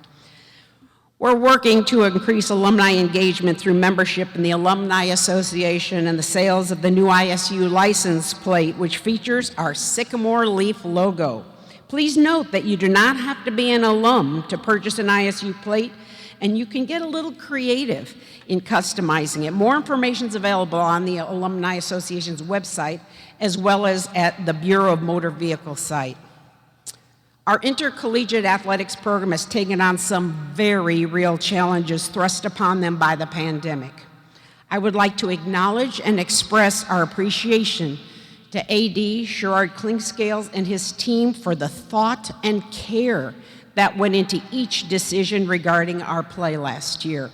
S1: We're working to increase alumni engagement through membership in the Alumni Association and the sales of the new ISU license plate, which features our sycamore leaf logo. Please note that you do not have to be an alum to purchase an ISU plate, and you can get a little creative in customizing it. More information is available on the Alumni Association's website, as well as at the Bureau of Motor Vehicle site. Our intercollegiate athletics program has taken on some very real challenges thrust upon them by the pandemic. I would like to acknowledge and express our appreciation to AD Sherrod Klingscales and his team for the thought and care that went into each decision regarding our play last year.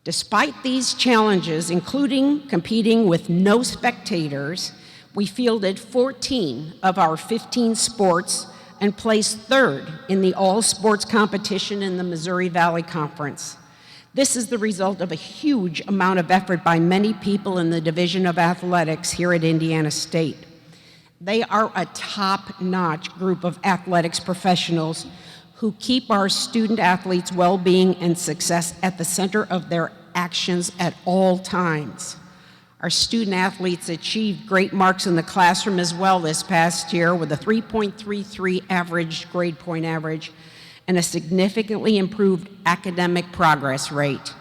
S1: Despite these challenges, including competing with no spectators, we fielded 14 of our 15 sports and placed third in the all-sports competition in the Missouri Valley Conference. This is the result of a huge amount of effort by many people in the Division of Athletics here at Indiana State. They are a top-notch group of athletics professionals who keep our student athletes' well-being and success at the center of their actions at all times. Our student athletes achieved great marks in the classroom as well this past year with a 3.33 average grade point average and a significantly improved academic progress rate,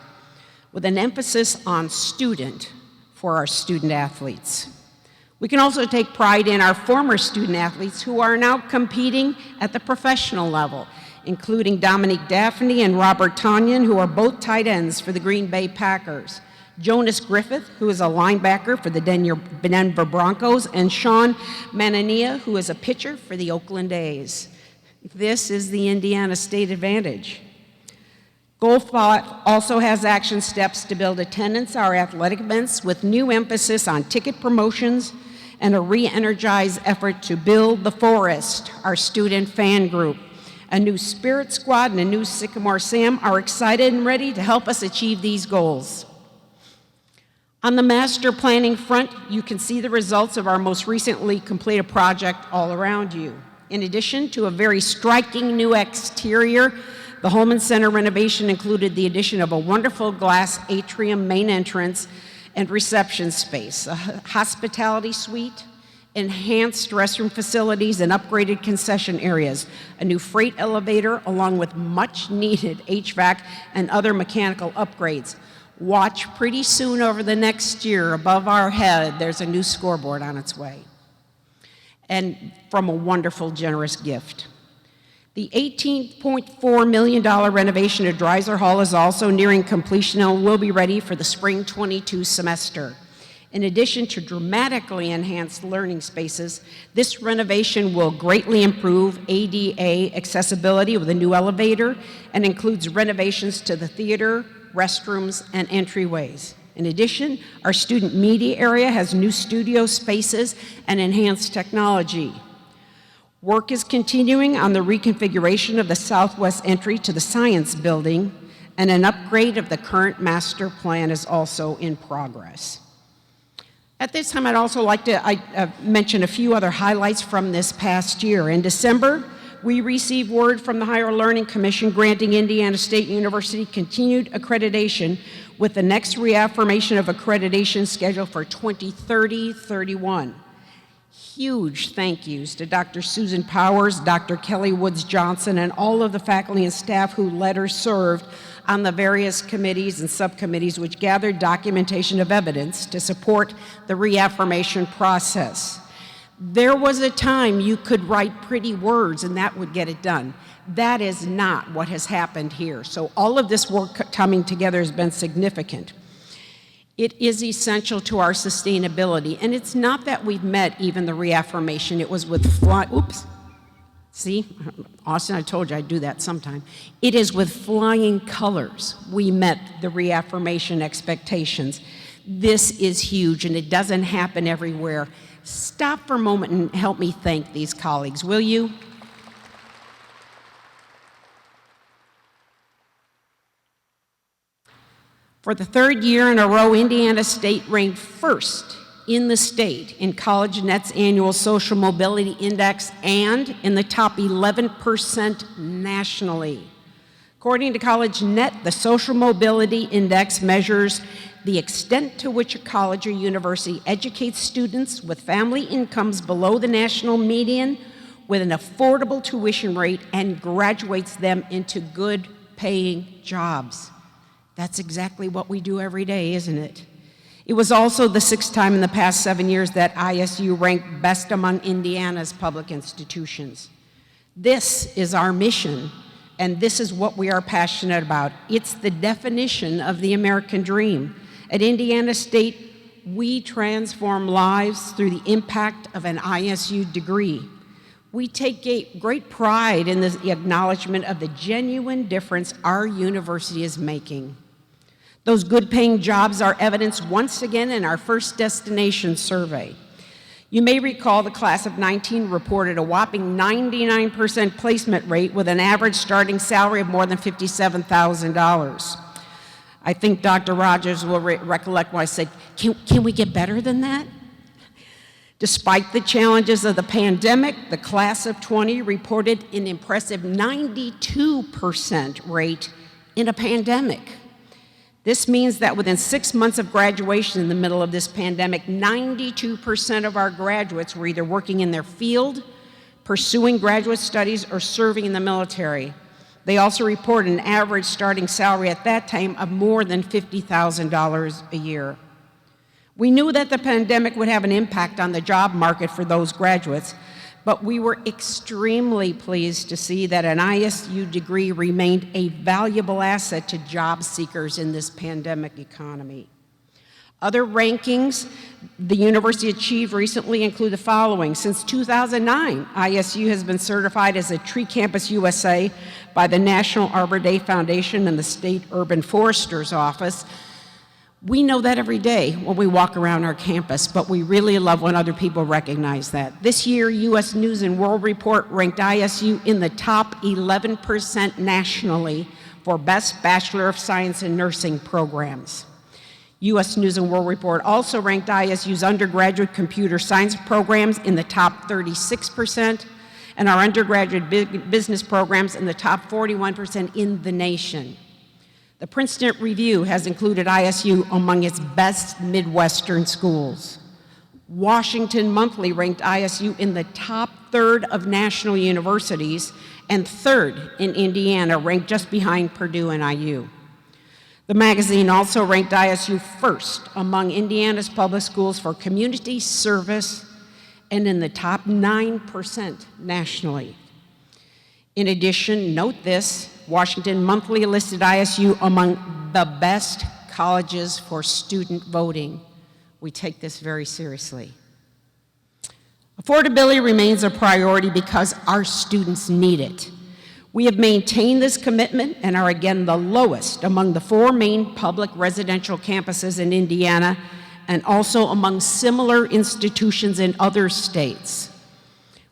S1: with an emphasis on student for our student athletes. We can also take pride in our former student athletes who are now competing at the professional level, including Dominique Daphne and Robert Tanyan, who are both tight ends for the Green Bay Packers, Jonas Griffith, who is a linebacker for the Denver Broncos, and Sean Manania, who is a pitcher for the Oakland A's. This is the Indiana State advantage. Golf also has action steps to build attendance at our athletic events with new emphasis on ticket promotions and a re-energized effort to build the Forest, our student fan group. A new Spirit Squad and a new Sycamore Sam are excited and ready to help us achieve these goals. On the master planning front, you can see the results of our most recently completed project all around you. In addition to a very striking new exterior, the Holman Center renovation included the addition of a wonderful glass atrium main entrance and reception space, a hospitality suite, enhanced restroom facilities, and upgraded concession areas, a new freight elevator, along with much-needed HVAC and other mechanical upgrades. Watch pretty soon over the next year, above our head, there's a new scoreboard on its way. And from a wonderful, generous gift. The $18.4 million renovation of Dreiser Hall is also nearing completion and will be ready for the spring 22 semester. In addition to dramatically enhanced learning spaces, this renovation will greatly improve ADA accessibility with a new elevator and includes renovations to the theater, restrooms, and entryways. In addition, our student media area has new studio spaces and enhanced technology. Work is continuing on the reconfiguration of the southwest entry to the Science Building, and an upgrade of the current master plan is also in progress. At this time, I'd also like to mention a few other highlights from this past year. In December, we received word from the Higher Learning Commission granting Indiana State University continued accreditation with the next reaffirmation of accreditation scheduled for 2030-31. Huge thank yous to Dr. Susan Powers, Dr. Kelly Woods Johnson, and all of the faculty and staff who led or served on the various committees and subcommittees which gathered documentation of evidence to support the reaffirmation process. There was a time you could write pretty words and that would get it done. That is not what has happened here. So all of this work coming together has been significant. It is essential to our sustainability, and it's not that we've met even the reaffirmation. It was with see, Austin, I told you I'd do that sometime. It is with flying colors we met the reaffirmation expectations. This is huge, and it doesn't happen everywhere. Stop for a moment and help me thank these colleagues, will you? For the third year in a row, Indiana State ranked first in the state in CollegeNet's annual Social Mobility Index and in the top 11% nationally. According to CollegeNet, the Social Mobility Index measures the extent to which a college or university educates students with family incomes below the national median with an affordable tuition rate and graduates them into good paying jobs. That's exactly what we do every day, isn't it? It was also the sixth time in the past 7 years that ISU ranked best among Indiana's public institutions. This is our mission, and this is what we are passionate about. It's the definition of the American dream. At Indiana State, we transform lives through the impact of an ISU degree. We take great pride in the acknowledgement of the genuine difference our university is making. Those good-paying jobs are evidenced once again in our first destination survey. You may recall the class of 19 reported a whopping 99% placement rate with an average starting salary of more than $57,000. I think Dr. Rogers will recollect when I said, can we get better than that? Despite the challenges of the pandemic, the class of 20 reported an impressive 92% rate in a pandemic. This means that within 6 months of graduation in the middle of this pandemic, 92% of our graduates were either working in their field, pursuing graduate studies, or serving in the military. They also reported an average starting salary at that time of more than $50,000 a year. We knew that the pandemic would have an impact on the job market for those graduates, but we were extremely pleased to see that an ISU degree remained a valuable asset to job seekers in this pandemic economy. Other rankings the university achieved recently include the following. Since 2009, ISU has been certified as a Tree Campus USA by the National Arbor Day Foundation and the State Urban Forester's Office. We know that every day when we walk around our campus, but we really love when other people recognize that. This year, U.S. News & World Report ranked ISU in the top 11% nationally for Best Bachelor of Science in Nursing programs. U.S. News & World Report also ranked ISU's undergraduate computer science programs in the top 36%, and our undergraduate business programs in the top 41% in the nation. The Princeton Review has included ISU among its best Midwestern schools. Washington Monthly ranked ISU in the top third of national universities and third in Indiana, ranked just behind Purdue and IU. The magazine also ranked ISU first among Indiana's public schools for community service and in the top 9% nationally. In addition, note this, Washington Monthly listed ISU among the best colleges for student voting. We take this very seriously. Affordability remains a priority because our students need it. We have maintained this commitment and are again the lowest among the 4 main public residential campuses in Indiana and also among similar institutions in other states.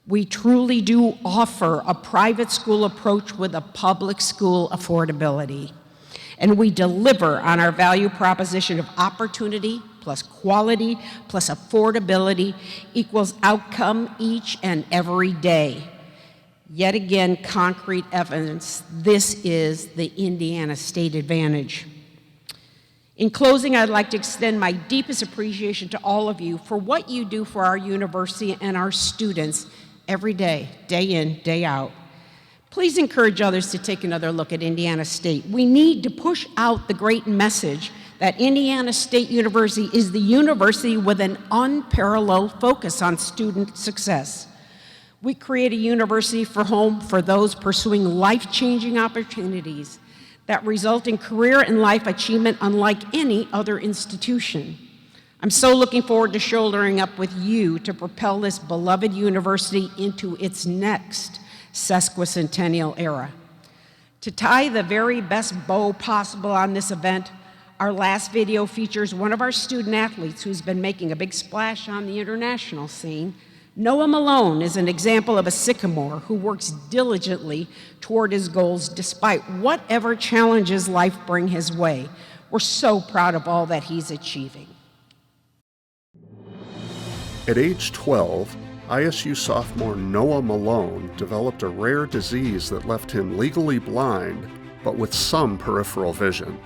S1: We truly do offer a private school approach with a public school affordability. And we deliver on our value proposition of opportunity plus quality plus affordability equals outcome each and every day. Yet again, concrete evidence, this is the Indiana State advantage. In closing, I'd like to extend my deepest appreciation to all of you for what you do for our university and our students every day, day in, day out. Please encourage others to take another look at Indiana State. We need to push out the great message that Indiana State University is the university with an unparalleled focus on student success. We create a university for home for those pursuing life-changing opportunities that result in career and life achievement unlike any other institution. I'm so looking forward to shouldering up with you to propel this beloved university into its next sesquicentennial era. To tie the very best bow possible on this event, our last video features one of our student athletes who's been making a big splash on the international scene. Noah Malone is an example of a sycamore who works diligently toward his goals despite whatever challenges life bring his way. We're so proud of all that he's achieving.
S21: At age 12, ISU sophomore Noah Malone developed a rare disease that left him legally blind, but with some peripheral vision.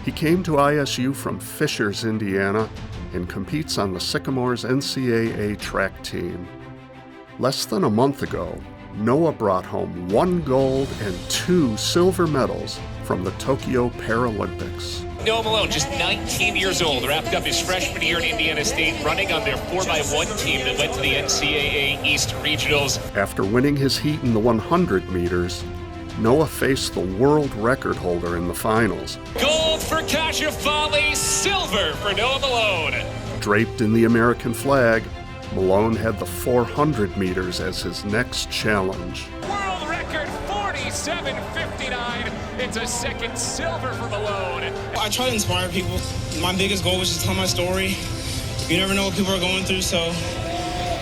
S21: He came to ISU from Fishers, Indiana, and competes on the Sycamores NCAA track team. Less than a month ago, Noah brought home 1 gold and 2 silver medals from the Tokyo Paralympics.
S22: Noah Malone, just 19 years old, wrapped up his freshman year at Indiana State, running on their 4x1 team that went to the NCAA East Regionals.
S21: After winning his heat in the 100 meters, Noah faced the world record holder in the finals.
S22: Gold for Kasha Foley, silver for Noah Malone.
S21: Draped in the American flag, Malone had the 400 meters as his next challenge.
S22: World record 47.59. It's a second silver for Malone.
S23: I try to inspire people. My biggest goal was just tell my story. You never know what people are going through, so,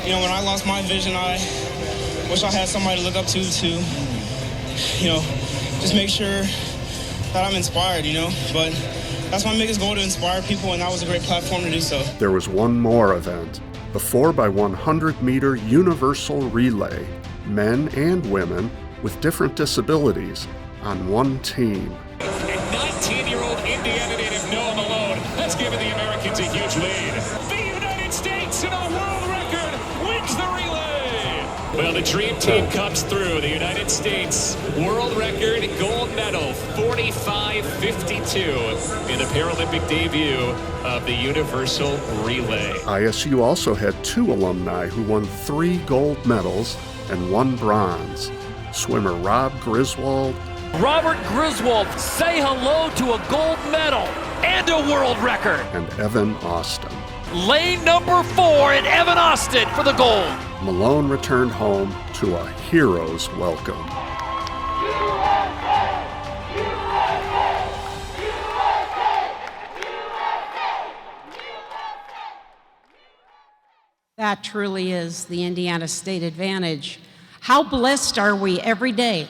S23: when I lost my vision, I wish I had somebody to look up to, just make sure that I'm inspired, But that's my biggest goal, to inspire people, and that was a great platform to do so.
S21: There was one more event, the 4x100 meter universal relay, men and women with different disabilities on one team.
S22: And 19-year-old Indiana native Noah Malone has given the Americans a huge lead. The United States in a world record wins the relay. Well, the dream team comes through. The United States world record gold medal, 45.52 in the Paralympic debut of the universal relay.
S21: ISU also had 2 alumni who won 3 gold medals and 1 bronze. Swimmer Rob Griswold.
S24: Robert Griswold, say hello to a gold medal and a world record.
S21: And Evan Austin.
S24: Lane number 4 in Evan Austin for the gold.
S21: Malone returned home to a hero's welcome.
S1: That truly is the Indiana State advantage. How blessed are we every day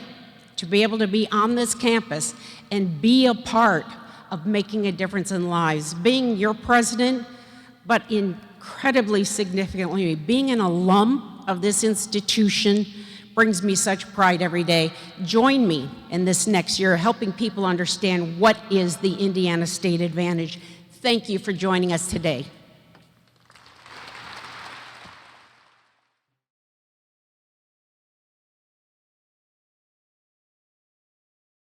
S1: to be able to be on this campus and be a part of making a difference in lives. Being your president, but incredibly significantly, being an alum of this institution brings me such pride every day. Join me in this next year, helping people understand what is the Indiana State advantage. Thank you for joining us today.